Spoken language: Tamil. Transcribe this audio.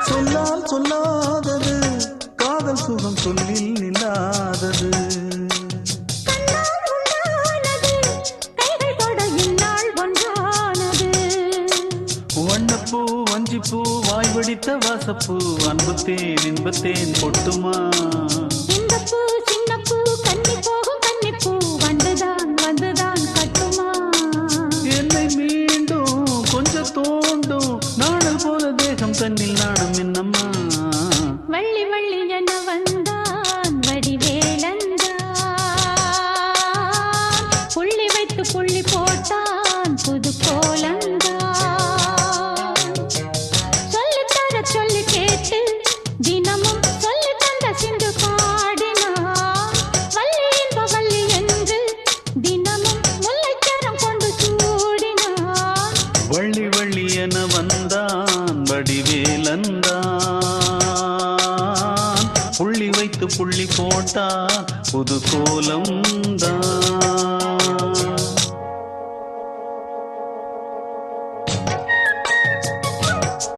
சொல்லால் சொல்லாதது காதல் சுகம் சொல்லில் நில்லாதது. வண்ணப்பூ வஞ்சிப்பூ வாய் வடித்த வாசப்பூ அன்புத்தேன் இன்பத்தேன் பொட்டுமா. இந்த பூ சின்ன பூ கன்னி போகும் கன்னிப்பூ வந்துதான் வந்துதான் கட்டுமா. என்னை மீண்டும் கொஞ்சம் தோண்டும் நாடல் போல தேகம் தன்னில் நாணம் என்னம்மா. வள்ளி வள்ளி என வந்தான் வடிவேலந்தான் புள்ளி வைத்து புள்ளி போட்டான் புது கோலந்தான். சொல்லி கேட்டு தினமும் சொல்லி தந்த சிந்து பாடினான் வள்ளி இன்ப வள்ளி என்று தினமும் முல்லைச்சரம் கொண்டு சூடினான். வள்ளி வள்ளி என வந்தான் வடிவேலந்தான் புள்ளி வைத்து புள்ளி போட்டான் புது கோலம் தான்.